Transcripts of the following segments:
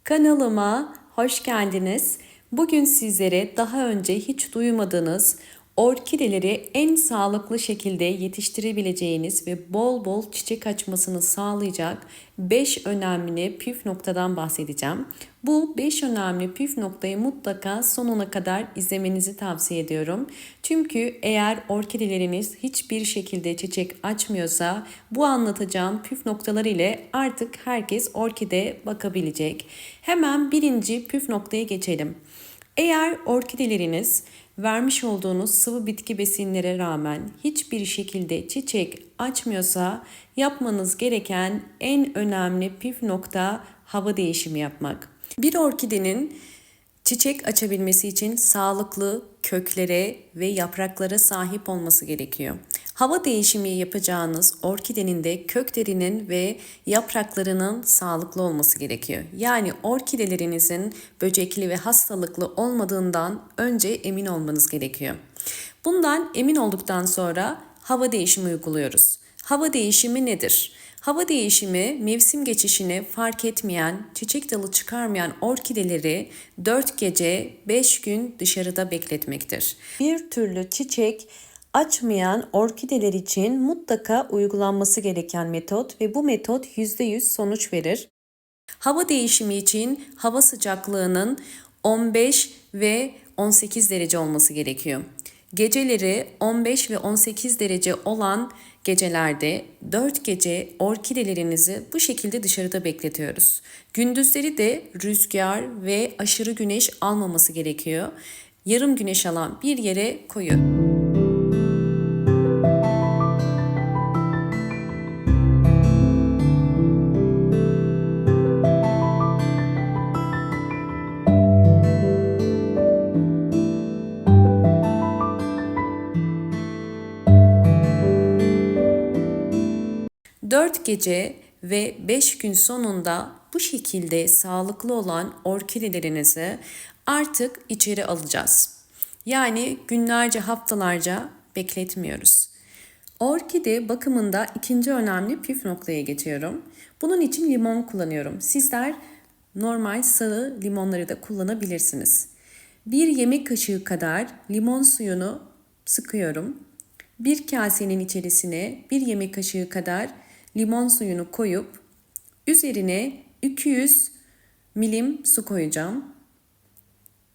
Kanalıma hoş geldiniz. Bugün sizlere daha önce hiç duymadığınız orkideleri en sağlıklı şekilde yetiştirebileceğiniz ve bol bol çiçek açmasını sağlayacak 5 önemli püf noktadan bahsedeceğim. Bu 5 önemli püf noktayı mutlaka sonuna kadar izlemenizi tavsiye ediyorum. Çünkü eğer orkideleriniz hiçbir şekilde çiçek açmıyorsa bu anlatacağım püf noktalar ile artık herkes orkide bakabilecek. Hemen birinci püf noktaya geçelim. Eğer orkideleriniz vermiş olduğunuz sıvı bitki besinlere rağmen hiçbir şekilde çiçek açmıyorsa yapmanız gereken en önemli püf nokta hava değişimi yapmak. Bir orkidenin çiçek açabilmesi için sağlıklı köklere ve yapraklara sahip olması gerekiyor. Hava değişimi yapacağınız orkidenin de köklerinin ve yapraklarının sağlıklı olması gerekiyor. Yani orkidelerinizin böcekli ve hastalıklı olmadığından önce emin olmanız gerekiyor. Bundan emin olduktan sonra hava değişimi uyguluyoruz. Hava değişimi nedir? Hava değişimi mevsim geçişini fark etmeyen, çiçek dalı çıkarmayan orkideleri 4 gece 5 gün dışarıda bekletmektir. Bir türlü çiçek açmayan orkideler için mutlaka uygulanması gereken metot ve bu metot %100 sonuç verir. Hava değişimi için hava sıcaklığının 15 ve 18 derece olması gerekiyor. Geceleri 15 ve 18 derece olan gecelerde 4 gece orkidelerinizi bu şekilde dışarıda bekletiyoruz. Gündüzleri de rüzgar ve aşırı güneş almaması gerekiyor. Yarım güneş alan bir yere koyun. 4 gece ve 5 gün sonunda bu şekilde sağlıklı olan orkidelerinizi artık içeri alacağız. Yani günlerce, haftalarca bekletmiyoruz. Orkide bakımında ikinci önemli püf noktaya geçiyorum. Bunun için limon kullanıyorum. Sizler normal sarı limonları da kullanabilirsiniz. Bir yemek kaşığı kadar limon suyunu sıkıyorum. Bir kasenin içerisine bir yemek kaşığı kadar limon suyunu koyup üzerine 200 milim su koyacağım.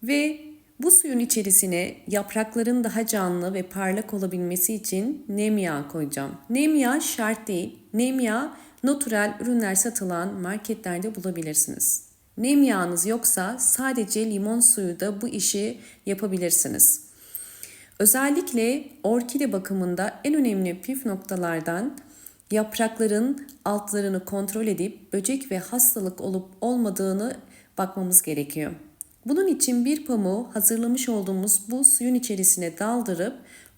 Ve bu suyun içerisine yaprakların daha canlı ve parlak olabilmesi için nem yağı koyacağım. Nem yağı şart değil. Nem yağı natürel ürünler satılan marketlerde bulabilirsiniz. Nem yağınız yoksa sadece limon suyu da bu işi yapabilirsiniz. Özellikle orkide bakımında en önemli püf noktalardan yaprakların altlarını kontrol edip böcek ve hastalık olup olmadığını bakmamız gerekiyor. Bunun için bir pamuğu hazırlamış olduğumuz bu suyun içerisine daldırıp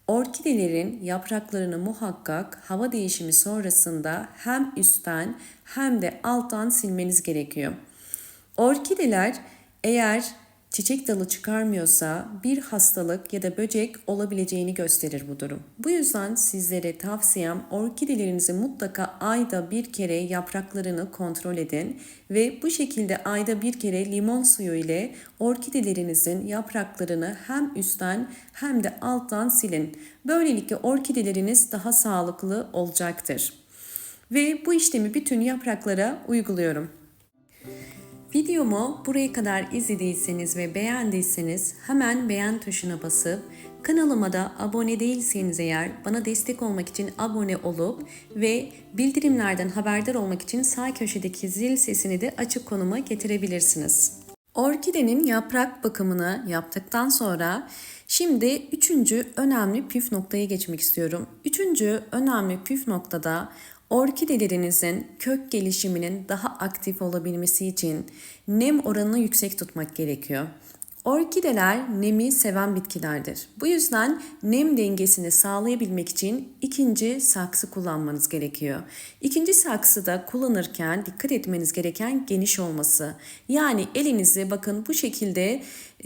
orkidelerin yapraklarını muhakkak hava değişimi sonrasında hem üstten hem de alttan silmeniz gerekiyor. Orkideler eğer çiçek dalı çıkarmıyorsa bir hastalık ya da böcek olabileceğini gösterir bu durum. Bu yüzden sizlere tavsiyem orkidelerinizi mutlaka ayda bir kere yapraklarını kontrol edin ve bu şekilde ayda bir kere limon suyu ile orkidelerinizin yapraklarını hem üstten hem de alttan silin. Böylelikle orkideleriniz daha sağlıklı olacaktır. Ve bu işlemi bütün yapraklara uyguluyorum. Videomu buraya kadar izlediyseniz ve beğendiyseniz hemen beğen tuşuna basıp kanalıma da abone değilseniz eğer bana destek olmak için abone olup ve bildirimlerden haberdar olmak için sağ köşedeki zil sesini de açık konuma getirebilirsiniz. Orkidenin yaprak bakımını yaptıktan sonra şimdi üçüncü önemli püf noktaya geçmek istiyorum. Üçüncü önemli püf noktada orkidelerinizin kök gelişiminin daha aktif olabilmesi için nem oranını yüksek tutmak gerekiyor. Orkideler nemi seven bitkilerdir. Bu yüzden nem dengesini sağlayabilmek için ikinci saksı kullanmanız gerekiyor. İkinci saksıda kullanırken dikkat etmeniz gereken geniş olması. Yani elinizi bakın bu şekilde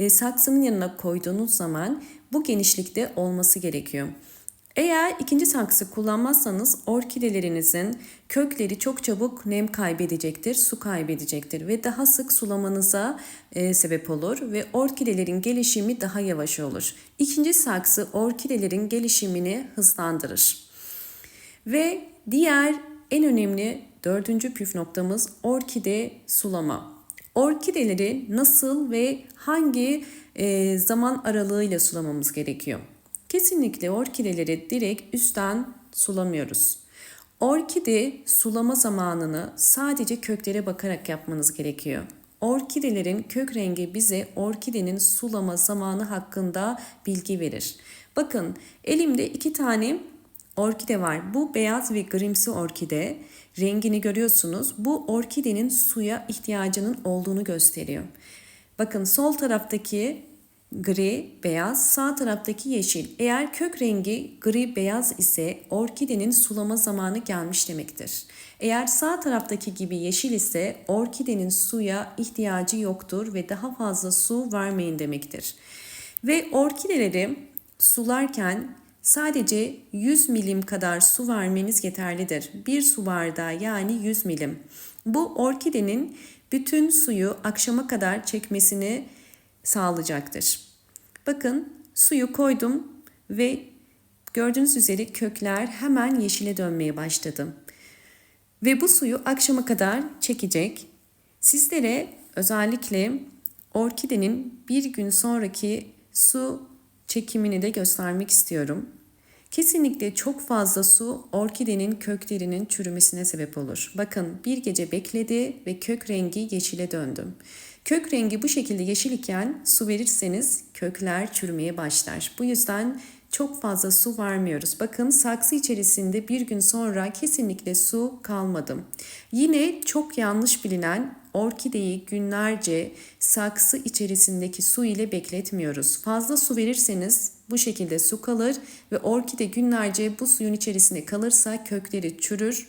saksının yanına koyduğunuz zaman bu genişlikte olması gerekiyor. Eğer ikinci saksı kullanmazsanız orkidelerinizin kökleri çok çabuk nem kaybedecektir, su kaybedecektir ve daha sık sulamanıza sebep olur ve orkidelerin gelişimi daha yavaş olur. İkinci saksı orkidelerin gelişimini hızlandırır. Ve diğer en önemli dördüncü püf noktamız orkide sulama. Orkideleri nasıl ve hangi zaman aralığıyla sulamamız gerekiyor? Kesinlikle orkideleri direkt üstten sulamıyoruz. Orkide sulama zamanını sadece köklere bakarak yapmanız gerekiyor. Orkidelerin kök rengi bize orkidenin sulama zamanı hakkında bilgi verir. Bakın elimde 2 tane orkide var. Bu beyaz ve grimsi orkide. Rengini görüyorsunuz. Bu orkidenin suya ihtiyacının olduğunu gösteriyor. Bakın sol taraftaki gri, beyaz, sağ taraftaki yeşil. Eğer kök rengi gri, beyaz ise orkidenin sulama zamanı gelmiş demektir. Eğer sağ taraftaki gibi yeşil ise orkidenin suya ihtiyacı yoktur ve daha fazla su vermeyin demektir. Ve orkideleri sularken sadece 100 milim kadar su vermeniz yeterlidir. Bir su bardağı yani 100 milim. Bu orkidenin bütün suyu akşama kadar çekmesini sağlayacaktır. Bakın suyu koydum ve gördüğünüz üzere kökler hemen yeşile dönmeye başladı. Ve bu suyu akşama kadar çekecek. Sizlere özellikle orkidenin bir gün sonraki su çekimini de göstermek istiyorum. Kesinlikle çok fazla su orkidenin köklerinin çürümesine sebep olur. Bakın bir gece bekledi ve kök rengi yeşile döndü. Kök rengi bu şekilde yeşil iken su verirseniz kökler çürümeye başlar. Bu yüzden çok fazla su vermiyoruz. Bakın saksı içerisinde bir gün sonra kesinlikle su kalmadı. Yine çok yanlış bilinen orkideyi günlerce saksı içerisindeki su ile bekletmiyoruz. Fazla su verirseniz bu şekilde su kalır ve orkide günlerce bu suyun içerisinde kalırsa kökleri çürür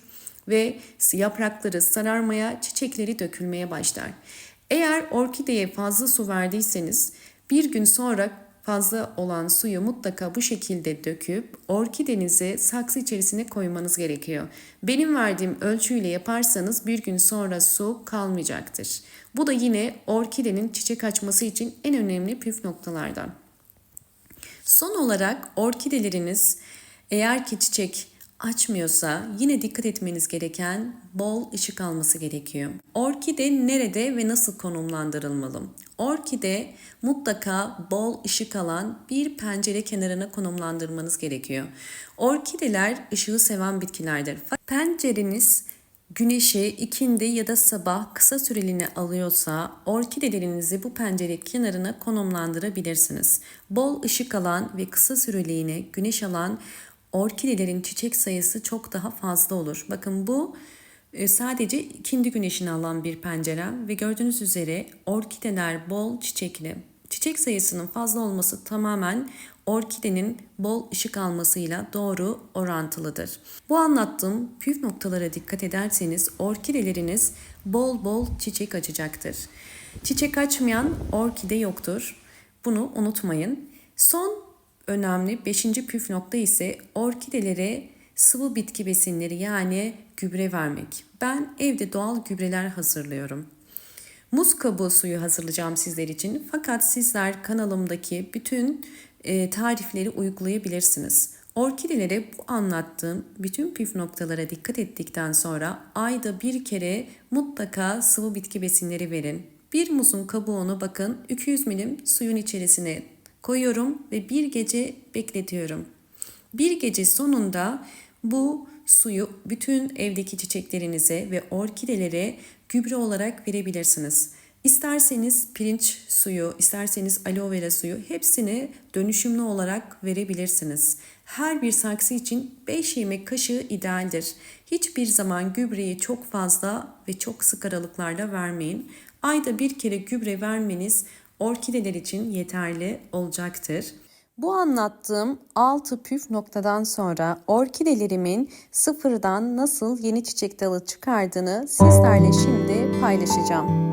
ve yaprakları sararmaya, çiçekleri dökülmeye başlar. Eğer orkideye fazla su verdiyseniz bir gün sonra fazla olan suyu mutlaka bu şekilde döküp orkidenizi saksı içerisine koymanız gerekiyor. Benim verdiğim ölçüyle yaparsanız bir gün sonra su kalmayacaktır. Bu da yine orkidenin çiçek açması için en önemli püf noktalardan. Son olarak orkideleriniz eğer ki çiçek açmıyorsa yine dikkat etmeniz gereken bol ışık alması gerekiyor. Orkide nerede ve nasıl konumlandırılmalı? Orkide mutlaka bol ışık alan bir pencere kenarına konumlandırmanız gerekiyor. Orkideler ışığı seven bitkilerdir. Pencereniz güneşi ikindi ya da sabah kısa süreliğine alıyorsa orkidelerinizi bu pencere kenarına konumlandırabilirsiniz. Bol ışık alan ve kısa süreliğine güneş alan orkidelerin çiçek sayısı çok daha fazla olur. Bakın bu sadece ikindi güneşini alan bir pencere ve gördüğünüz üzere orkideler bol çiçekli. Çiçek sayısının fazla olması tamamen orkidenin bol ışık almasıyla doğru orantılıdır. Bu anlattığım püf noktalara dikkat ederseniz orkideleriniz bol bol çiçek açacaktır. Çiçek açmayan orkide yoktur. Bunu unutmayın. Son önemli 5. püf nokta ise orkidelere sıvı bitki besinleri yani gübre vermek. Ben evde doğal gübreler hazırlıyorum. Muz kabuğu suyu hazırlayacağım sizler için. Fakat sizler kanalımdaki bütün tarifleri uygulayabilirsiniz. Orkidelere bu anlattığım bütün püf noktalara dikkat ettikten sonra ayda bir kere mutlaka sıvı bitki besinleri verin. Bir muzun kabuğunu bakın 200 milim suyun içerisine koyuyorum ve bir gece bekletiyorum. Bir gece sonunda bu suyu bütün evdeki çiçeklerinize ve orkidelere gübre olarak verebilirsiniz. İsterseniz pirinç suyu, isterseniz aloe vera suyu hepsini dönüşümlü olarak verebilirsiniz. Her bir saksı için 5 yemek kaşığı idealdir. Hiçbir zaman gübreyi çok fazla ve çok sık aralıklarla vermeyin. Ayda bir kere gübre vermeniz orkideler için yeterli olacaktır. Bu anlattığım 6 püf noktadan sonra orkidelerimin sıfırdan nasıl yeni çiçek dalı çıkardığını sizlerle şimdi paylaşacağım.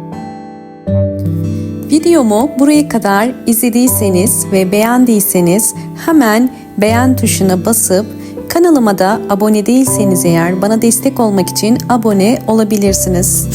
Videomu buraya kadar izlediyseniz ve beğendiyseniz hemen beğen tuşuna basıp kanalıma da abone değilseniz eğer bana destek olmak için abone olabilirsiniz.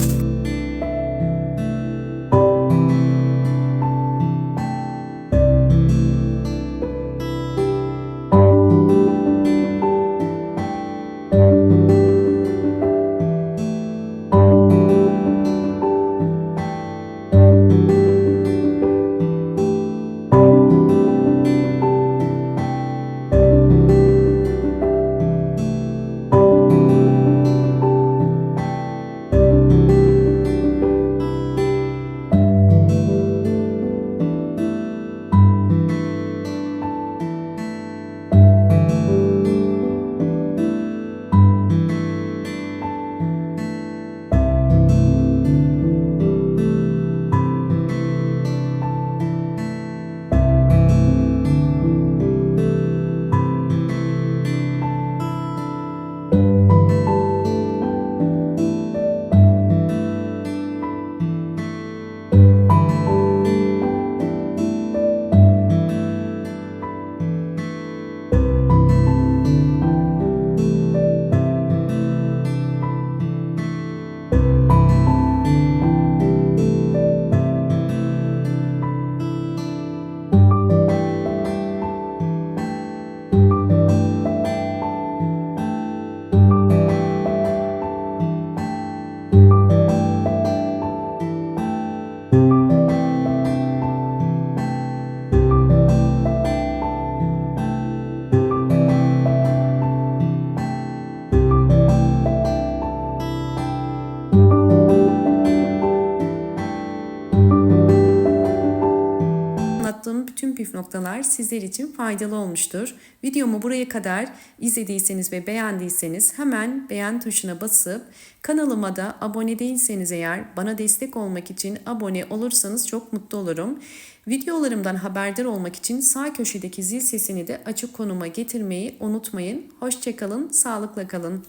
Anlattığım bütün püf noktalar sizler için faydalı olmuştur. Videomu buraya kadar izlediyseniz ve beğendiyseniz hemen beğen tuşuna basıp kanalıma da abone değilseniz eğer bana destek olmak için abone olursanız çok mutlu olurum. Videolarımdan haberdar olmak için sağ köşedeki zil sesini de açık konuma getirmeyi unutmayın. Hoşça kalın, sağlıkla kalın.